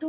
2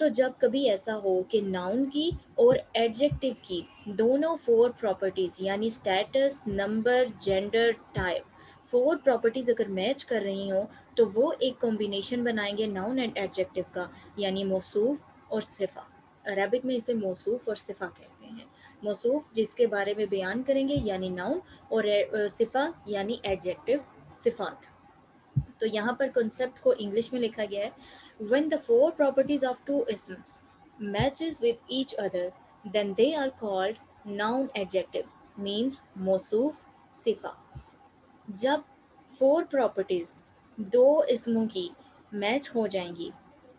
تو جب کبھی ایسا ہو کہ ناؤن کی اور ایڈجیکٹو کی دونوں 4 پراپرٹیز یعنی status, number, gender, type, 4 properties اگر میچ کر رہی ہوں تو وہ ایک کمبینیشن بنائیں گے ناؤن اینڈ ایڈجیکٹو کا، یعنی موصوف اور صفہ۔ عربک میں اسے موصوف اور صفہ کہتے ہیں۔ موصوف جس کے بارے میں بیان کریں گے یعنی ناؤن، اور صفہ یعنی ایڈجیکٹو، صفات۔ تو یہاں پر کنسپٹ کو انگلش میں لکھا گیا ہے when the 4 properties of two isms matches with each other then they are called noun adjective means موصوف صفہ۔ جب 4 پراپرٹیز دو اسموں کی میچ ہو جائیں گی،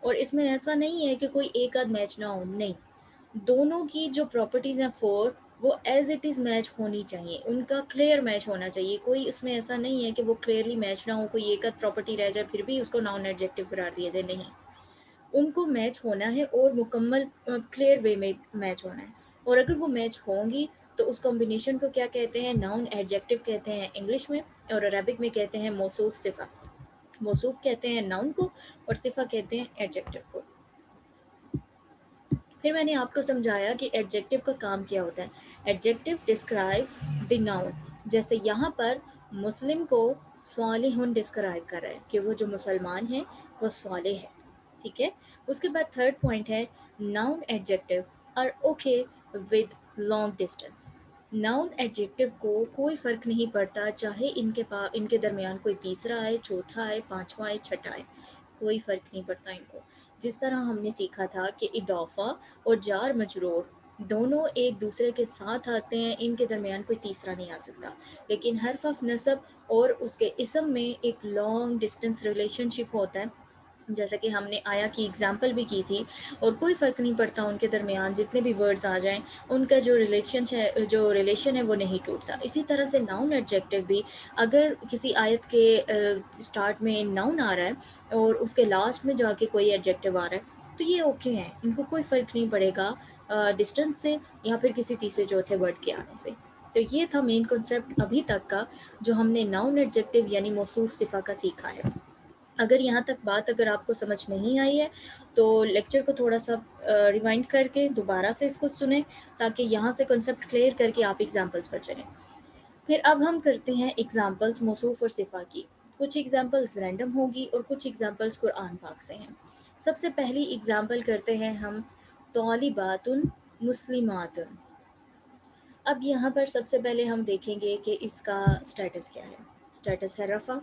اور اس میں ایسا نہیں ہے کہ کوئی ایک آدھ میچ نہ ہو، نہیں، دونوں کی جو پراپرٹیز ہیں 4 وہ ایز اٹ از میچ ہونی چاہیے، ان کا کلیئر میچ ہونا چاہیے، کوئی اس میں ایسا نہیں ہے کہ وہ کلیئرلی میچ نہ ہو، کوئی ایک آدھ پراپرٹی رہ جائے پھر بھی اس کو ناؤن ایڈجیکٹو قرار دیا جائے، نہیں، ان کو میچ ہونا ہے اور مکمل کلیئر وے میں میچ ہونا ہے۔ اور اگر وہ میچ ہوں گی تو اس کمبینیشن کو کیا کہتے ہیں؟ ناؤن ایڈجیکٹو کہتے ہیں انگلش میں، اور عربک میں کہتے ہیں موصوف صفہ۔ موصوف کہتے ہیں ناؤن کو اور صفہ کہتے ہیں ایڈجیکٹو کو۔ پھر میں نے آپ کو سمجھایا کہ ایڈجیکٹو کا کام کیا ہوتا ہے۔ ایڈجیکٹو ڈسکرائبس دی ناؤن، جیسے یہاں پر مسلم کو صالح ڈسکرائب کر رہا ہے کہ وہ جو مسلمان ہیں وہ صالح ہے، ٹھیک ہے۔ اس کے بعد تھرڈ پوائنٹ ہے noun adjective are okay with long distance. Noun adjective کو کوئی فرق نہیں پڑتا چاہے ان کے درمیان کوئی تیسرا آئے، چوتھا آئے، پانچواں آئے، چھٹا آئے، کوئی فرق نہیں پڑتا ان کو۔ جس طرح ہم نے سیکھا تھا کہ اضافہ اور جار مجرور دونوں ایک دوسرے کے ساتھ آتے ہیں، ان کے درمیان کوئی تیسرا نہیں آ سکتا، لیکن حرف آف نصب اور اس کے اسم میں ایک لانگ ڈسٹینس ریلیشن شپ ہوتا ہے، جیسا کہ ہم نے آیا کی اگزامپل بھی کی تھی، اور کوئی فرق نہیں پڑتا ان کے درمیان جتنے بھی ورڈز آ جائیں، ان کا جو ریلیشن ہے وہ نہیں ٹوٹتا۔ اسی طرح سے ناؤن ایڈجیکٹو بھی، اگر کسی آیت کے اسٹارٹ میں ناؤن آ رہا ہے اور اس کے لاسٹ میں جا کے کوئی ایڈجیکٹو آ رہا ہے تو یہ اوکے ہیں، ان کو کوئی فرق نہیں پڑے گا ڈسٹینس سے یا پھر کسی تیسرے چوتھے ورڈ کے آنے سے۔ تو یہ تھا مین کنسیپٹ ابھی تک کا جو ہم نے ناؤن ایڈجیکٹو یعنی موصوف صفہ کا سیکھا ہے۔ اگر یہاں تک بات اگر آپ کو سمجھ نہیں آئی ہے تو لیکچر کو تھوڑا سا ریوائنڈ کر کے دوبارہ سے اس کو سنیں تاکہ یہاں سے کنسیپٹ کلیئر کر کے آپ ایگزامپلس پر چلیں۔ پھر اب ہم کرتے ہیں ایگزامپلس موصوف اور صفہ کی۔ کچھ ایگزامپلس رینڈم ہوگی اور کچھ ایگزامپلس قرآن پاک سے ہیں۔ سب سے پہلی ایگزامپل کرتے ہیں ہم طالبات مسلمات۔ اب یہاں پر سب سے پہلے ہم دیکھیں گے کہ اس کا سٹیٹس کیا ہے۔ سٹیٹس ہے رفع۔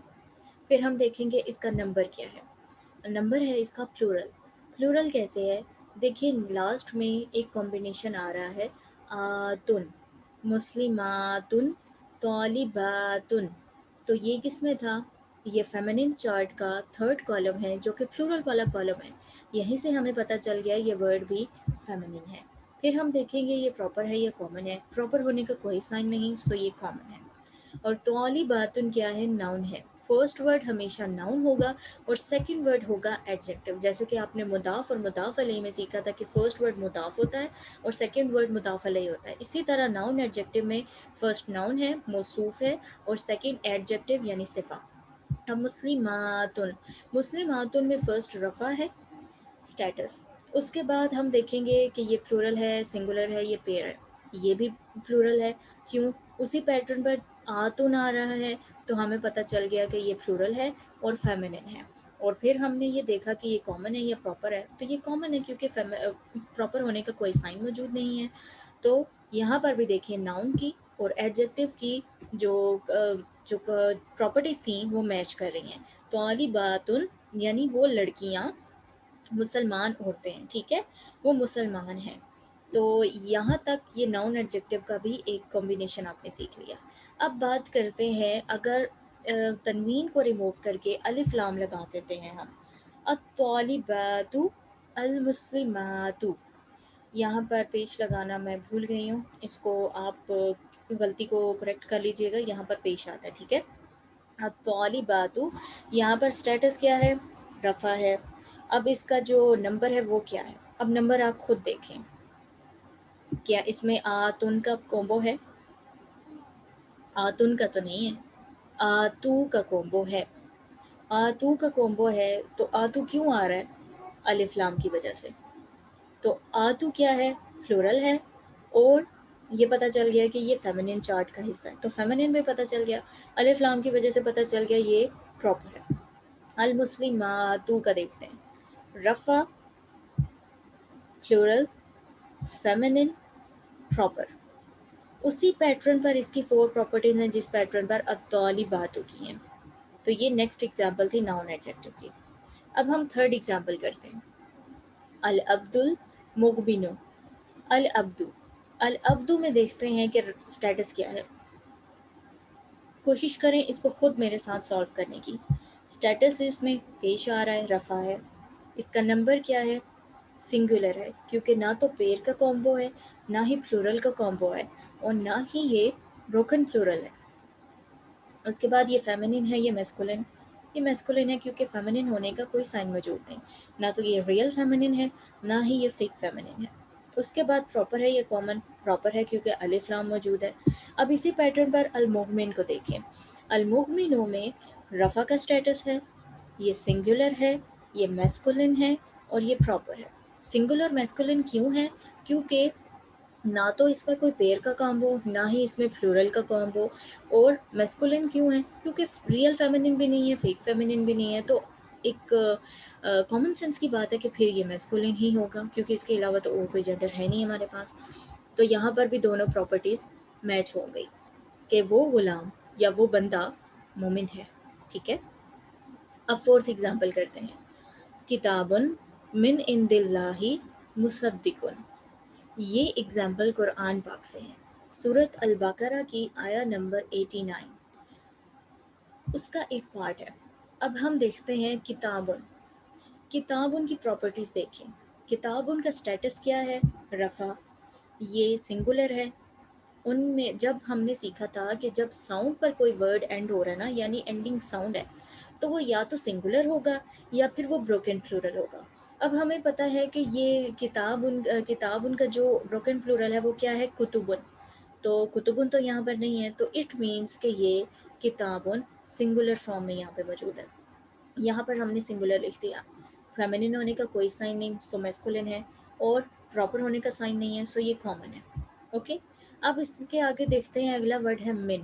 پھر ہم دیکھیں گے اس کا نمبر کیا ہے۔ نمبر ہے اس کا پلورل۔ پلورل کیسے ہے؟ دیکھیں لاسٹ میں ایک کمبینیشن آ رہا ہے آتن، مسلماتن، طالباتن، تو یہ کس میں تھا؟ یہ فیمنن چارٹ کا تھرڈ کالم ہے جو کہ پلورل والا کالم ہے، یہیں سے ہمیں پتہ چل گیا یہ ورڈ بھی فیمنن ہے۔ پھر ہم دیکھیں گے یہ پراپر ہے یا کامن ہے، پراپر ہونے کا کوئی سائن نہیں، سو یہ کامن ہے۔ اور طالباتن کیا ہے؟ ناؤن ہے۔ فرسٹ ورڈ ہمیشہ ناؤن ہوگا اور سیکنڈ ورڈ ہوگا ایڈجیکٹو، جیسے کہ آپ نے مضاف اور مضاف علیہ میں سیکھا تھا کہ فرسٹ ورڈ مضاف ہوتا ہے اور سیکنڈ ورڈ مضاف علیہ ہوتا ہے، اسی طرح ناؤن ایڈجیکٹو میں فرسٹ ناؤن ہے، موصوف ہے، اور سیکنڈ ایڈجیکٹو یعنی صفہ۔ اب مسلماتن، مسلماتن میں فرسٹ رفع ہے، اسٹیٹس۔ اس کے بعد ہم دیکھیں گے کہ یہ پلورل ہے، سنگولر ہے، یہ پیر ہے، یہ بھی پلورل ہے، کیوں؟ اسی پیٹرن پر آتن آ رہا ہے تو ہمیں پتہ چل گیا کہ یہ پلورل ہے اور فیمنن ہے۔ اور پھر ہم نے یہ دیکھا کہ یہ کامن ہے یا پراپر ہے، تو یہ کامن ہے کیونکہ پراپر ہونے کا کوئی سائن موجود نہیں ہے۔ تو یہاں پر بھی دیکھیں ناؤن کی اور ایڈجیکٹو کی جو پراپرٹیز تھیں وہ میچ کر رہی ہیں۔ طالباتن یعنی وہ لڑکیاں، مسلمان عورتیں ہیں، ٹھیک ہے، وہ مسلمان ہیں۔ تو یہاں تک یہ ناؤن ایڈجیکٹو کا بھی ایک کمبینیشن آپ نے سیکھ لیا۔ اب بات کرتے ہیں اگر تنوین کو ریموو کر کے الف لام لگا دیتے ہیں ہم، الطالبات المسلمات، یہاں پر پیش لگانا میں بھول گئی ہوں، اس کو آپ غلطی کو کریکٹ کر لیجئے گا، یہاں پر پیش آتا ہے، ٹھیک ہے۔ الطالبات، یہاں پر سٹیٹس کیا ہے؟ رفع ہے۔ اب اس کا جو نمبر ہے وہ کیا ہے؟ اب نمبر آپ خود دیکھیں، کیا اس میں آتن کا کومبو ہے؟ آتن کا تو نہیں ہے، آتو کا کومبو ہے۔ آتو کا کومبو ہے تو آتو کیوں آ رہا ہے؟ الف لام کی وجہ سے۔ تو آتو کیا ہے؟ پلورل ہے، اور یہ پتہ چل گیا کہ یہ فیمنن چارٹ کا حصہ ہے، تو فیمنن بھی پتہ چل گیا، الف لام کی وجہ سے پتہ چل گیا یہ پراپر ہے۔ المسلماتو کا دیکھتے ہیں، رفع پلورل، فیمنن، پراپر۔ اسی پیٹرن پر اس کی 4 پراپرٹیز ہیں جس پیٹرن پر الطالبات کی ہیں۔ تو یہ نیکسٹ ایگزامپل تھی ناؤن ایڈجیکٹو کی۔ اب ہم تھرڈ ایگزامپل کرتے ہیں، العبد المغبن، العبد، العبد میں دیکھتے ہیں کہ اسٹیٹس کیا ہے۔ کوشش کریں اس کو خود میرے ساتھ سالو کرنے کی۔ اسٹیٹس اس میں پیش آ رہا ہے، رفع ہے، اس کا نمبر کیا ہے؟ سنگولر ہے، کیونکہ نہ تو پیر کا کومبو ہے، نہ ہی پلورل کا کومبو ہے، اور نہ ہی یہ بروکن پلورل ہے۔ اس کے بعد یہ فیمنن ہے، یہ میسکولن، یہ میسکولن ہے کیونکہ فیمنن ہونے کا کوئی سائن موجود نہیں، نہ تو یہ ریئل فیمنن ہے، نہ ہی یہ فیک فیمنن ہے۔ اس کے بعد پراپر ہے، یہ کامن پراپر ہے کیونکہ الف لام موجود ہے۔ اب اسی پیٹرن پر المغمن کو دیکھیں، المغمنوں میں رفع کا سٹیٹس ہے، یہ سنگولر ہے، یہ میسکولن ہے، اور یہ پراپر ہے۔ سنگولر میسکولن کیوں ہے؟ کیونکہ نہ تو اس میں کوئی پیر کا کامبو، نہ ہی اس میں پلورل کا کامبو، اور میسکولن کیوں ہے؟ کیونکہ ریئل فیمنن بھی نہیں ہے، فیک فیمنن بھی نہیں ہے، تو ایک کامن سینس کی بات ہے کہ پھر یہ میسکولن ہی ہوگا، کیونکہ اس کے علاوہ تو اور کوئی جینڈر ہے نہیں ہمارے پاس۔ تو یہاں پر بھی دونوں پراپرٹیز میچ ہو گئی کہ وہ غلام یا وہ بندہ مومن ہے، ٹھیک ہے۔ اب فورتھ ایگزامپل کرتے ہیں، کتابن من عند اللہ مصدقن، یہ ایگزامپل قرآن پاک سے ہے، سورۃ البقرہ کی آیا نمبر 89، اس کا ایک پارٹ ہے۔ اب ہم دیکھتے ہیں کتابن، کتابن کی پراپرٹیز دیکھیں۔ کتابن کا سٹیٹس کیا ہے؟ رفع، یہ سنگولر ہے۔ ان میں جب ہم نے سیکھا تھا کہ جب ساؤنڈ پر کوئی ورڈ اینڈ ہو رہا ہے نا، یعنی اینڈنگ ساؤنڈ ہے، تو وہ یا تو سنگولر ہوگا یا پھر وہ بروکن پلورل ہوگا۔ اب ہمیں پتہ ہے کہ یہ کتاب ان کا جو بروکن پلورل ہے وہ کیا ہے؟ کتبن، تو کتبن تو یہاں پر نہیں ہے، تو اٹ مینس کہ یہ کتابن سنگولر فارم میں یہاں پہ موجود ہے۔ یہاں پر ہم نے سنگولر لکھ دیا، فیمنن ہونے کا کوئی سائن نہیں، سو میسکولن ہے، اور پراپر ہونے کا سائن نہیں ہے، سو یہ کامن ہے، اوکے۔ اب اس کے آگے دیکھتے ہیں، اگلا ورڈ ہے من۔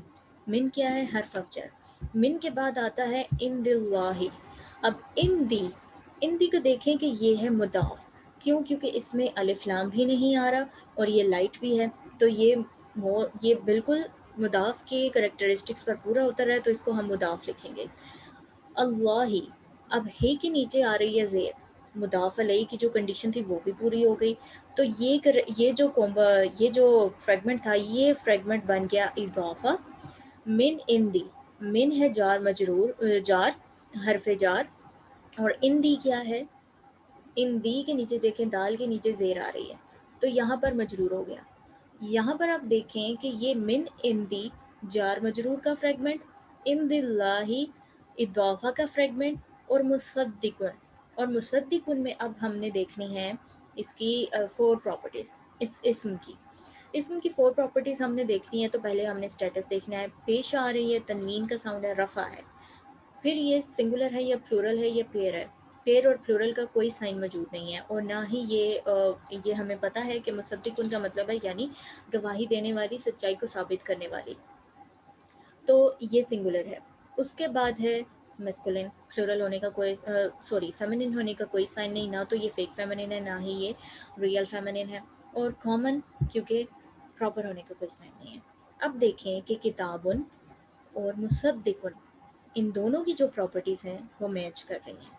من کیا ہے؟ حرف جر۔ من کے بعد آتا ہے ان اللہ۔ اب ان دی کو دیکھیں کہ یہ ہے مضاف، کیوں؟ کیونکہ اس میں الف لام بھی نہیں آ رہا اور یہ لائٹ بھی ہے، تو یہ بالکل مضاف کے کریکٹرسٹکس پر پورا اتر رہا ہے، تو اس کو ہم مضاف لکھیں گے۔ اللہ، اب ہے کے نیچے آ رہی ہے زیر، مضاف علیہ کی جو کنڈیشن تھی وہ بھی پوری ہو گئی، تو یہ جو فریگمنٹ تھا، یہ فریگمنٹ بن گیا اضافہ من ان دی۔ من ہے جار مجرور، جار حرف جار، اور ان دی کیا ہے؟ ان دی کے نیچے دیکھیں، دال کے نیچے زیر آ رہی ہے، تو یہاں پر مجرور ہو گیا۔ یہاں پر آپ دیکھیں کہ یہ من ان دی جار مجرور کا فریگمنٹ، ان دی اللہ اضافہ کا فریگمنٹ، اور مصدقن، اور مصدقن میں اب ہم نے دیکھنی ہے اس کی 4 پراپرٹیز، اس اسم کی 4 پراپرٹیز ہم نے دیکھنی ہے۔ تو پہلے ہم نے اسٹیٹس دیکھنا ہے، پیش آ رہی ہے، تنوین کا ساؤنڈ ہے، رفع ہے، پھر یہ سنگولر ہے یا پلورل ہے یا پیر ہے، پیر اور پلورل کا کوئی سائن موجود نہیں ہے، اور نہ ہی یہ ہمیں پتہ ہے کہ مصدقن کا مطلب ہے یعنی گواہی دینے والی، سچائی کو ثابت کرنے والی، تو یہ سنگولر ہے۔ اس کے بعد ہے میسکولن، پلورل ہونے کا کوئی فیمنن ہونے کا کوئی سائن نہیں، نہ تو یہ فیک فیمنن ہے، نہ ہی یہ ریئل فیمنن ہے، اور کامن کیونکہ پراپر ہونے کا کوئی سائن نہیں ہے۔ اب دیکھیں کہ کتابن اور مصدقن، ان دونوں کی جو پراپرٹیز ہیں وہ میچ کر رہی ہیں،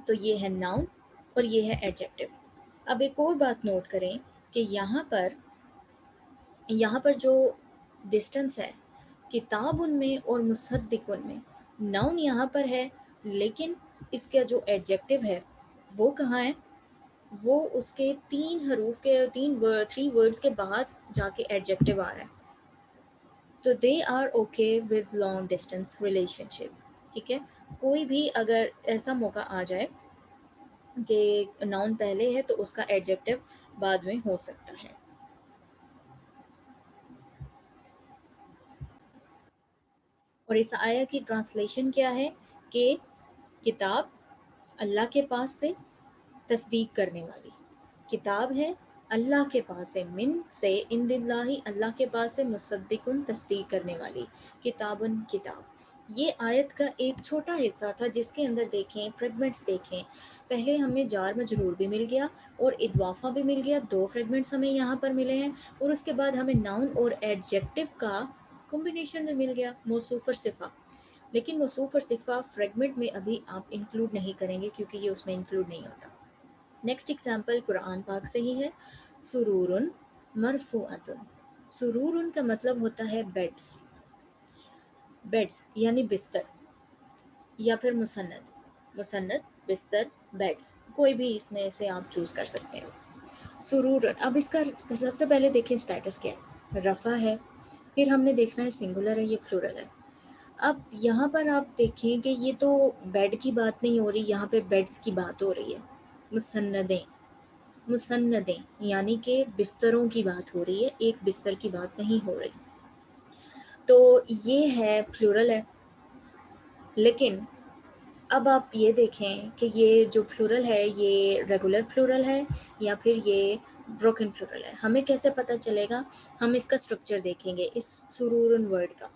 تو یہ ہے ناؤن اور یہ ہے ایڈجیکٹو۔ اب ایک اور بات نوٹ کریں کہ یہاں پر جو ڈسٹنس ہے کتاب ان میں اور مصدقن میں، ناؤن یہاں پر ہے، لیکن اس کا جو ایڈجیکٹو ہے وہ کہاں ہے؟ وہ اس کے 3 حروف کے 3 ورڈز کے بعد جا کے ایڈجیکٹو آ رہا ہے، تو they are okay with long distance relationship, ٹھیک ہے۔ کوئی بھی اگر ایسا موقع آ جائے کہ ناؤن پہلے ہے تو اس کا ایڈجیکٹو بعد میں ہو سکتا ہے۔ اور اس آیا کی ٹرانسلیشن کیا ہے کہ کتاب اللہ کے پاس سے، تصدیق کرنے والی کتاب ہے اللہ کے پاس ہے، من سے ان دلّہ اللہ کے پاس سے، مصدقن تصدیق کرنے والی، کتابن کتاب۔ یہ آیت کا ایک چھوٹا حصہ تھا جس کے اندر دیکھیں فریگمنٹس دیکھیں، پہلے ہمیں جار مجرور بھی مل گیا اور اضافہ بھی مل گیا، دو فریگمنٹس ہمیں یہاں پر ملے ہیں، اور اس کے بعد ہمیں ناؤن اور ایڈجیکٹو کا کمبینیشن بھی مل گیا، موصوف اور صفہ۔ لیکن موصوف اور صفہ فریگمنٹ میں ابھی آپ انکلوڈ نہیں کریں گے کیونکہ یہ اس میں انکلوڈ نہیں ہوتا۔ نیکسٹ ایگزامپل قرآن پاک سے ہی ہے، سرورن مرفوعتن۔ سرورن کا مطلب ہوتا ہے بیڈز، بیڈز یعنی بستر، یا پھر مسند، مسند بستر، بیڈز، کوئی بھی اس میں سے آپ چوز کر سکتے ہیں۔ سرورن، اب اس کا سب سے پہلے دیکھیں اسٹیٹس کیا ہے، رفع ہے، پھر ہم نے دیکھنا ہے سنگولر ہے یہ پلورل ہے۔ اب یہاں پر آپ دیکھیں کہ یہ تو بیڈ کی بات نہیں ہو رہی، یہاں پہ بیڈز کی بات ہو رہی ہے، مسندیں، مسندیں یعنی کہ بستروں کی بات ہو رہی ہے، ایک بستر کی بات نہیں ہو رہی، تو یہ ہے پلورل ہے۔ لیکن اب آپ یہ دیکھیں کہ یہ جو پلورل ہے یہ ریگولر پلورل ہے یا پھر یہ بروکن پلورل ہے، ہمیں کیسے پتہ چلے گا؟ ہم اس کا اسٹرکچر دیکھیں گے، اس سرورن ورڈ کا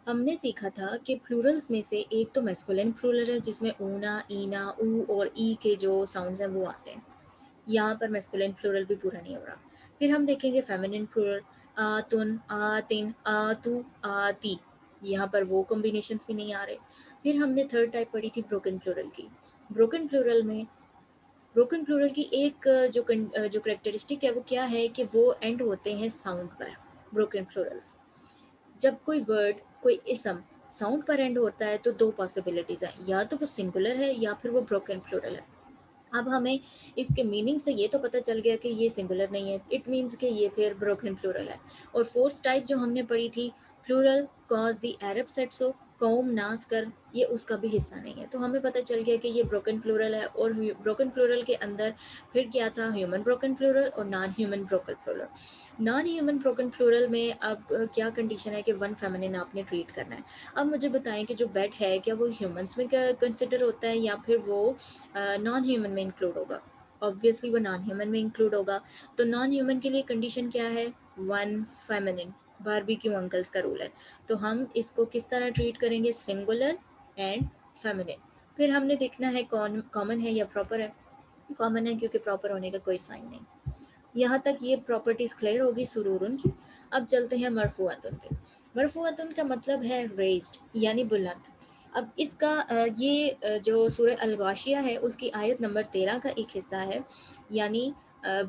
ہم نے سیکھا تھا کہ پلورلز میں سے ایک تو میسکولین پلورل ہے جس میں اونا، اینا، او اور ای کے جو ساؤنڈز ہیں وہ آتے ہیں، یہاں پر میسکولین پلورل بھی پورا نہیں ہو رہا۔ پھر ہم دیکھیں گے فیمینن پلورل، آتن، آتن، آتو، آتی، یہاں پر وہ کمبینیشنز بھی نہیں آ رہے۔ پھر ہم نے تھرڈ ٹائپ پڑھی تھی بروکن پلورل کی، بروکن پلورل میں بروکن پلورل کی ایک جو کریکٹرسٹک ہے وہ کیا ہے کہ وہ اینڈ ہوتے ہیں ساؤنڈ پر۔ بروکن پلورلز جب کوئی ورڈ، کوئی اسم ساؤنڈ پر اینڈ ہوتا ہے تو دو پاسبلٹیز ہیں، یا تو وہ سنگولر ہے یا پھر وہ بروکن پلورل ہے۔ اب ہمیں اس کے میننگ سے یہ تو پتہ چل گیا کہ یہ سنگولر نہیں ہے، اٹ مینس کہ یہ پھر بروکن پلورل ہے۔ اور فورتھ ٹائپ جو ہم نے پڑھی تھی پلورل کاز دی عرب سیٹ سو، قوم ناس کر، یہ اس کا بھی حصہ نہیں ہے، تو ہمیں پتہ چل گیا کہ یہ بروکن پلورل ہے۔ اور بروکن پلورل کے اندر پھر کیا تھا، ہیومن بروکن پلورل اور non human broken plural. Non human broken plural میں اب کیا کنڈیشن ہے کہ ون فیمنن آپ نے ٹریٹ کرنا ہے۔ اب مجھے بتائیں کہ جو بیڈ ہے کیا وہ ہیومنس میں کنسیڈر ہوتا ہے یا پھر وہ نان ہیومن میں انکلوڈ ہوگا؟ آبویسلی وہ نان ہیومن میں انکلوڈ ہوگا، تو نان ہیومن کے لیے کنڈیشن کیا ہے، ون فیمنن، باربیکیو انکلز کا رول ہے، تو ہم اس کو کس طرح ٹریٹ کریں گے، سنگولر اینڈ فیمنن۔ پھر ہم نے دیکھنا ہے کامن ہے یا پراپر ہے، کامن ہے کیونکہ پراپر ہونے کا کوئی سائن نہیں۔ یہاں تک یہ پراپرٹیز کلیئر ہوگی سرورن کی۔ اب چلتے ہیں مرفوعتن پہ۔ مرفوعتن کا مطلب ہے ریزڈ یعنی بلند۔ اب اس کا یہ جو سورہ الغاشیہ ہے اس کی آیت نمبر 13 کا ایک حصہ ہے، یعنی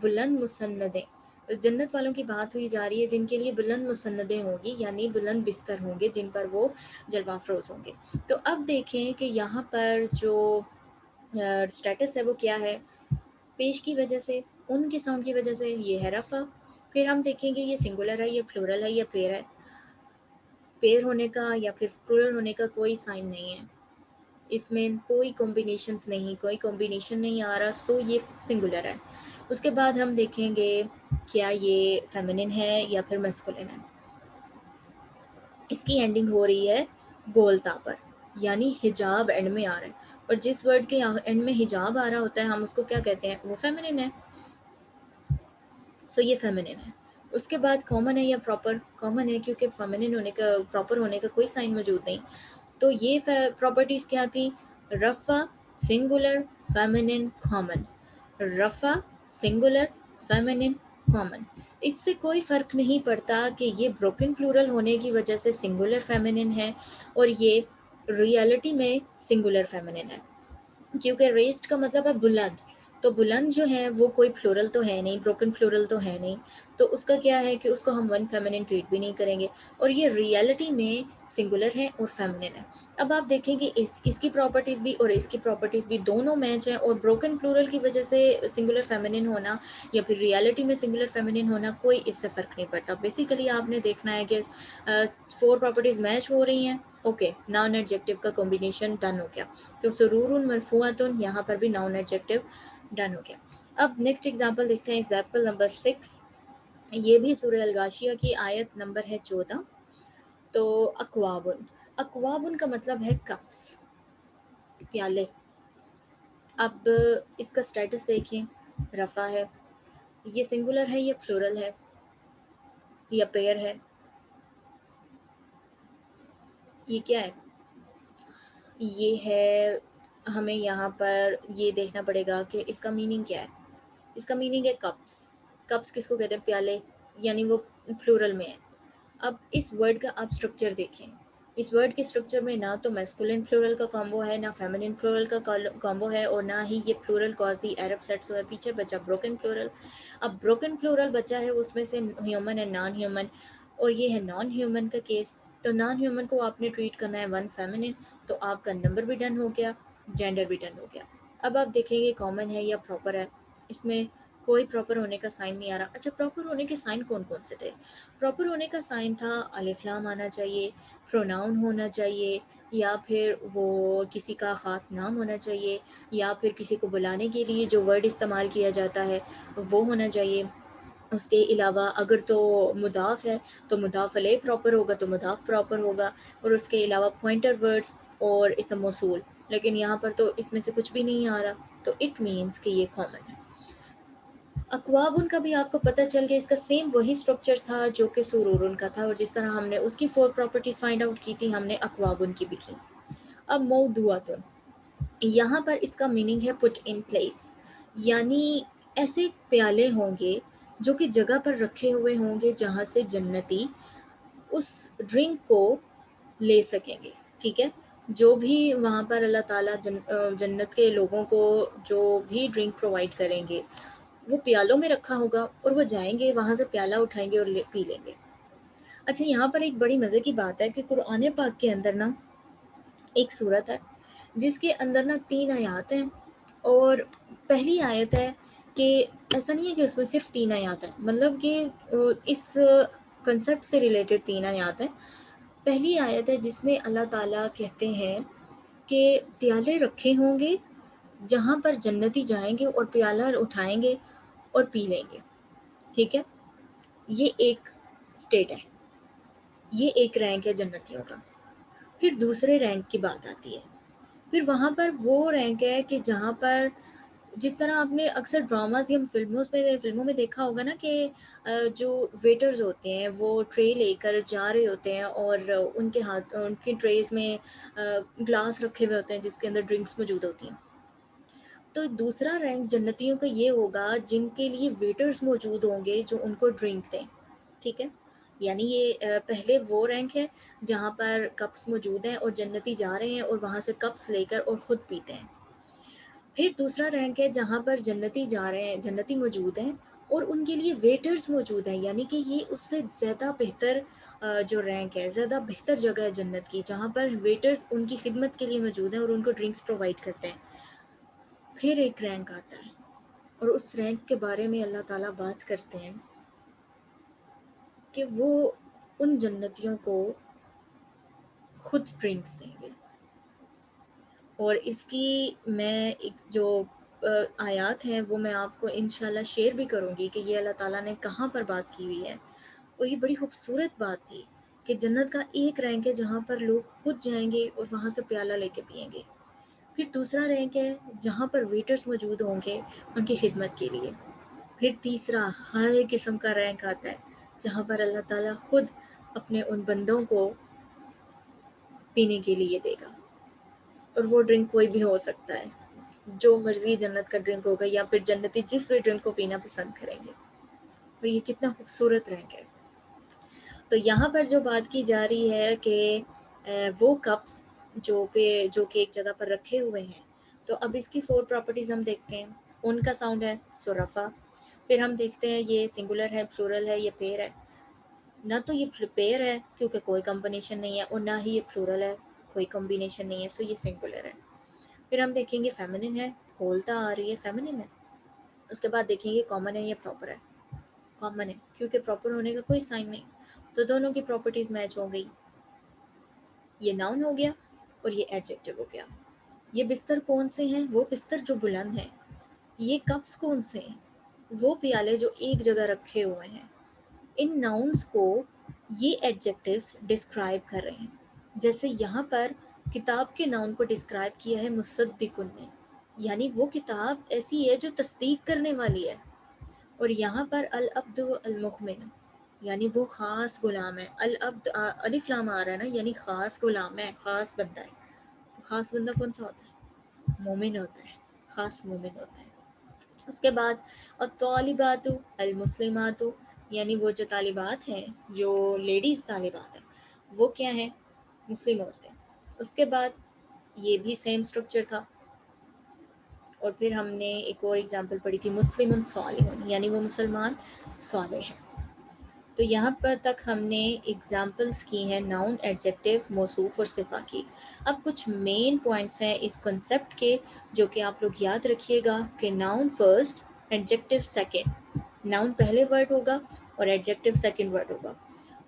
بلند مسندیں، جنت والوں کی بات ہوئی جا رہی ہے جن کے لیے بلند مسندیں ہوں گی، یعنی بلند بستر ہوں گے جن پر وہ جلوہ افروز ہوں گے۔ تو اب دیکھیں کہ یہاں پر جو اسٹیٹس ہے وہ کیا ہے، پیش کی وجہ سے، ان کے ساؤنڈ کی وجہ سے یہ ہے رفع۔ پھر ہم دیکھیں گے یہ سنگولر ہے، یہ پلورل ہے، یہ پیر ہے، پیر ہونے کا یا پھر پلورل ہونے کا کوئی سائن نہیں ہے، اس میں کوئی کمبینیشنز نہیں، کوئی کمبینیشن نہیں آ رہا، سو یہ سنگولر ہے۔ اس کے بعد ہم دیکھیں گے کیا یہ فیمنن ہے یا پھر میسکولن ہے۔ اس کی اینڈنگ ہو رہی ہے گولتا پر، یعنی حجاب اینڈ میں آ رہا ہے، اور جس ورڈ کے اینڈ میں حجاب آ رہا ہوتا ہے ہم اس کو کیا کہتے ہیں، وہ فیمنن ہے، سو یہ فیمنن ہے۔ اس کے بعد کامن ہے یا پراپر، کامن ہے کیونکہ فیمنن ہونے کا، پراپر ہونے کا کوئی سائن موجود نہیں، تو یہ پراپرٹیز کیا تھیں، رفع، سنگولر، فیمنن، کامن، رفع، سنگولر، فیمنن، کامن۔ اس سے کوئی فرق نہیں پڑتا کہ یہ بروکن پلورل ہونے کی وجہ سے سنگولر فیمنن ہے اور یہ ریالٹی میں سنگولر فیمنن ہے، کیونکہ ریزڈ کا مطلب ہے بلند، تو بلند جو ہے وہ کوئی پلورل تو ہے نہیں، بروکن پلورل تو ہے نہیں، تو اس کا کیا ہے کہ اس کو ہم ون فیمنن ٹریٹ بھی نہیں کریں گے، اور یہ ریالٹی میں سنگولر ہے اور فیمنن ہے۔ اب آپ دیکھیں کہ اس کی پراپرٹیز بھی اور اس کی پراپرٹیز بھی دونوں میچ ہیں، اور بروکن پلورل کی وجہ سے سنگولر فیمنن ہونا یا پھر ریالٹی میں سنگولر فیمنن ہونا کوئی اس سے فرق نہیں پڑتا۔ بیسیکلی آپ نے دیکھنا ہے کہ فور پراپرٹیز میچ ہو رہی ہیں، اوکے، ناؤن ایڈجیکٹو کا کمبینیشن ڈن ہو گیا، تو سرور مرفوعتن یہاں پر بھی ناؤن ایڈجیکٹو ڈن ہو گیا۔ اب نیکسٹ ایگزامپل دیکھتے ہیں، ایگزامپل نمبر 6، یہ بھی سورہ الغاشیہ کی آیت نمبر ہے 14۔ تو اکوابن، اکوابن کا مطلب ہے کپس، پیالے، اب اس کا اسٹیٹس دیکھیں، رفع ہے، یہ سنگولر ہے یا پلورل ہے یا پیئر ہے، یہ کیا ہے؟ یہ ہے، ہمیں یہاں پر یہ دیکھنا پڑے گا کہ اس کا میننگ کیا ہے۔ اس کا میننگ ہے کپس۔ کپس کس کو کہتے ہیں؟ پیالے، یعنی وہ پلورل میں ہے۔ اب اس ورڈ کا آپ اسٹرکچر دیکھیں، اس ورڈ کے اسٹرکچر میں نہ تو میسکولین پلورل کا کامبو ہے، نہ فیمنین پلورل کا کامبو ہے، اور نہ ہی یہ پلورل کاز دی عرب سیٹس ہوا ہے۔ پیچھے بچا بروکن پلورل۔ اب بروکن پلورل بچا ہے، اس میں سے ہیومن ہے، نان ہیومن، اور یہ ہے نان ہیومن کا کیس۔ تو نان ہیومن کو آپ نے ٹریٹ کرنا ہے ون فیمنین، تو آپ کا نمبر بھی ڈن ہو گیا، جینڈر بھی ڈن ہو گیا۔ اب آپ دیکھیں گے کامن ہے یا پراپر ہے، اس میں کوئی پراپر ہونے کا سائن نہیں آ رہا۔ اچھا، پراپر ہونے کے سائن کون کون سے تھے؟ پراپر ہونے کا سائن تھا الف لام آنا چاہیے، پروناؤن ہونا چاہیے، یا پھر وہ کسی کا خاص نام ہونا چاہیے، یا پھر کسی کو بلانے کے لیے جو ورڈ استعمال کیا جاتا ہے وہ ہونا چاہیے۔ اس کے علاوہ اگر تو مضاف ہے تو مضاف علیہ پراپر ہوگا تو مضاف پراپر ہوگا، اور اس کے علاوہ پوائنٹر ورڈز اور اسم موصول۔ لیکن یہاں پر تو اس میں سے کچھ بھی نہیں آ رہا، تو اٹ مینس کہ یہ کامن ہے۔ اقوابن کا بھی آپ کو پتہ چل گیا، اس کا سیم وہی اسٹرکچر تھا جو کہ سرورن کا تھا، اور جس طرح ہم نے اس کی 4 پراپرٹیز فائنڈ آؤٹ کی تھی، ہم نے اقوابن کی بھی کی۔ اب موضوعاتن، یہاں پر اس کا میننگ ہے پٹ ان پلیس، یعنی ایسے پیالے ہوں گے جو کہ جگہ پر رکھے ہوئے ہوں گے جہاں سے جنتی اس ڈرنک کو لے سکیں گے، ٹھیک ہے؟ جو بھی وہاں پر اللہ تعالیٰ جنت کے لوگوں کو جو بھی ڈرنک پرووائڈ کریں گے وہ پیالوں میں رکھا ہوگا، اور وہ جائیں گے وہاں سے پیالہ اٹھائیں گے اور پی لیں گے۔ اچھا، یہاں پر ایک بڑی مزے کی بات ہے کہ قرآن پاک کے اندر نا ایک صورت ہے جس کے اندر نا 3 آیات ہیں، اور پہلی آیت ہے کہ ایسا نہیں ہے کہ اس میں صرف 3 آیات ہیں، مطلب کہ اس کنسیپٹ سے ریلیٹڈ 3 آیات ہیں۔ پہلی آیت ہے جس میں اللہ تعالیٰ کہتے ہیں کہ پیالے رکھے ہوں گے جہاں پر جنتی جائیں گے اور پیالہ اٹھائیں گے اور پی لیں گے، ٹھیک ہے؟ یہ ایک سٹیٹ ہے، یہ ایک رینک ہے جنتیوں کا۔ پھر دوسرے رینک کی بات آتی ہے، پھر وہاں پر وہ رینک ہے کہ جہاں پر جس طرح آپ نے اکثر ڈراماز یا فلموں میں دیکھا ہوگا نا کہ جو ویٹرز ہوتے ہیں وہ ٹرے لے کر جا رہے ہوتے ہیں، اور ان کے ہاتھ ان کے ٹریز میں گلاس رکھے ہوئے ہوتے ہیں جس کے اندر ڈرنکس موجود ہوتی ہیں۔ تو دوسرا رینک جنتیوں کا یہ ہوگا جن کے لیے ویٹرز موجود ہوں گے جو ان کو ڈرنک دیں، ٹھیک ہے؟ یعنی یہ پہلے وہ رینک ہے جہاں پر کپس موجود ہیں اور جنتی جا رہے ہیں اور وہاں سے کپس لے کر اور خود پیتے ہیں۔ پھر دوسرا رینک ہے جہاں پر جنتی جا رہے ہیں، جنتی موجود ہیں اور ان کے لیے ویٹرز موجود ہیں، یعنی کہ یہ اس سے زیادہ بہتر جو رینک ہے، زیادہ بہتر جگہ ہے جنت کی، جہاں پر ویٹرز ان کی خدمت کے لیے موجود ہیں اور ان کو ڈرنکس پرووائڈ کرتے ہیں۔ پھر ایک رینک آتا ہے، اور اس رینک کے بارے میں اللہ تعالیٰ بات کرتے ہیں کہ وہ ان جنتیوں کو خود ڈرنکس دیں گے۔ اور اس کی میں ایک جو آیات ہیں وہ میں آپ کو انشاءاللہ شیئر بھی کروں گی کہ یہ اللہ تعالیٰ نے کہاں پر بات کی ہوئی ہے، اور یہ بڑی خوبصورت بات تھی کہ جنت کا ایک رینک ہے جہاں پر لوگ خود جائیں گے اور وہاں سے پیالہ لے کے پئیں گے۔ پھر دوسرا رینک ہے جہاں پر ویٹرز موجود ہوں گے ان کی خدمت کے لیے۔ پھر تیسرا ہر قسم کا رینک آتا ہے جہاں پر اللہ تعالیٰ خود اپنے ان بندوں کو پینے کے لیے دے گا، اور وہ ڈرنک کوئی بھی ہو سکتا ہے، جو مرضی جنت کا ڈرنک ہوگا، یا پھر جنتی جس بھی ڈرنک کو پینا پسند کریں گے۔ اور یہ کتنا خوبصورت رینک ہے۔ تو یہاں پر جو بات کی جا رہی ہے کہ وہ کپس جو کہ ایک جگہ پر رکھے ہوئے ہیں، تو اب اس کی 4 پراپرٹیز ہم دیکھتے ہیں۔ ان کا ساؤنڈ ہے سورفا، پھر ہم دیکھتے ہیں یہ سنگولر ہے، پلورل ہے، یہ پیر ہے۔ نہ تو یہ پیر ہے کیونکہ کوئی کمبینیشن نہیں ہے، اور نہ ہی یہ پلورل ہے، کوئی کمبینیشن نہیں ہے، سو یہ سنگولر ہے۔ پھر ہم دیکھیں گے فیمنن ہے، کھولتا آ رہی ہے، فیمنن ہے۔ اس کے بعد دیکھیں گے کامن ہے یا پراپر ہے، کامن ہے کیونکہ پراپر ہونے کا کوئی سائن نہیں، تو دونوں کی پراپرٹیز میچ ہو گئی۔ یہ ناؤن ہو گیا اور یہ ایڈجیکٹو ہو گیا۔ یہ بستر کون سے ہیں؟ وہ بستر جو بلند ہیں۔ یہ کپس کون سے ہیں؟ وہ پیالے جو ایک جگہ رکھے ہوئے ہیں۔ ان ناؤنس کو یہ ایڈجیکٹیوز ڈسکرائب کر رہے ہیں، جیسے یہاں پر کتاب کے ناؤن کو ڈسکرائب کیا ہے مصدقن نے، یعنی وہ کتاب ایسی ہے جو تصدیق کرنے والی ہے. اور یہاں پر العبد المؤمن یعنی وہ خاص غلام ہے. العبد الف لام آ رہا ہے نا، یعنی خاص غلام ہے، خاص بندہ ہے. تو خاص بندہ کون سا ہوتا ہے؟ مومن ہوتا ہے، خاص مومن ہوتا ہے. اس کے بعد الطالبات المسلمات یعنی وہ جو طالبات ہیں، جو لیڈیز طالبات ہیں، وہ کیا ہیں؟ مسلم عورتیں. اس کے بعد یہ بھی سیم اسٹرکچر تھا. اور پھر ہم نے ایک اور اگزامپل پڑھی تھی مسلم صالح یعنی وہ مسلمان صالح ہیں. تو یہاں پر تک ہم نے اگزامپلس کی ہیں ناؤن، ایڈجیکٹو، موصوف اور صفہ کی. اب کچھ مین پوائنٹس ہیں اس کنسیپٹ کے جو کہ آپ لوگ یاد رکھیے گا کہ noun first, adjective second. Noun پہلے ورڈ ہوگا اور ایڈجیکٹو سیکنڈ ورڈ ہوگا.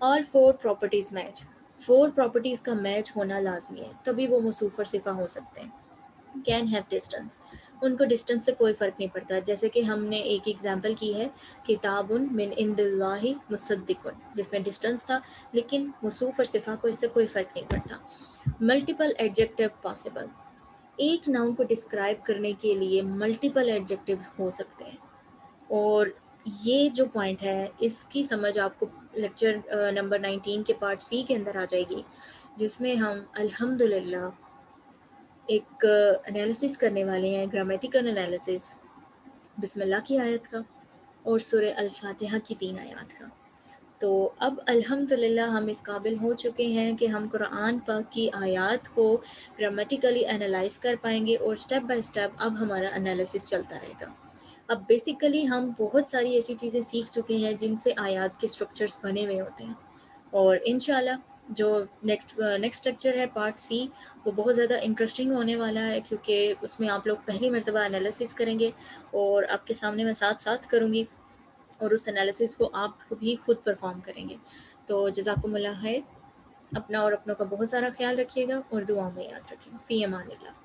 اور 4 پراپرٹیز میچ، 4 پراپرٹیز کا میچ ہونا لازمی ہے تبھی وہ موصوف اور صفہ ہو سکتے ہیں. کین ہیو ڈسٹینس، ان کو ڈسٹینس سے کوئی فرق نہیں پڑتا. جیسے کہ ہم نے ایک ایگزامپل کی ہے کتاب من عند اللہ مصدق، جس میں ڈسٹینس تھا، لیکن موصوف اور صفہ کو اس سے کوئی فرق نہیں پڑتا. ملٹیپل ایڈجیکٹو پاسبل، ایک ناؤن کو ڈسکرائب کرنے کے لیے ملٹیپل ایڈجیکٹو ہو سکتے ہیں. اور یہ جو پوائنٹ ہے اس کی سمجھ آپ کو لیکچر نمبر 19 کے پارٹ سی کے اندر آ جائے گی، جس میں ہم الحمدللہ ایک انالیسس کرنے والے ہیں، گرامیٹیکل انالیسس بسم اللہ کی آیت کا اور سورہ الفاتحہ کی 3 آیات کا. تو اب الحمدللہ ہم اس قابل ہو چکے ہیں کہ ہم قرآن پاک کی آیات کو گرامیٹیکلی انالائز کر پائیں گے، اور سٹیپ بائی سٹیپ اب ہمارا انالیسس چلتا رہے گا. اب بیسیکلی ہم بہت ساری ایسی چیزیں سیکھ چکے ہیں جن سے آیات کے اسٹرکچرز بنے ہوئے ہوتے ہیں. اور انشاءاللہ جو نیکسٹ لیکچر ہے پارٹ سی، وہ بہت زیادہ انٹرسٹنگ ہونے والا ہے، کیونکہ اس میں آپ لوگ پہلی مرتبہ انالیسس کریں گے اور آپ کے سامنے میں ساتھ ساتھ کروں گی، اور اس انالیسس کو آپ بھی خود پرفارم کریں گے. تو جزاکم اللہ خیر. اپنا اور اپنوں کا بہت سارا خیال رکھیے گا اور دعاؤں میں یاد رکھیں. فی امان اللہ.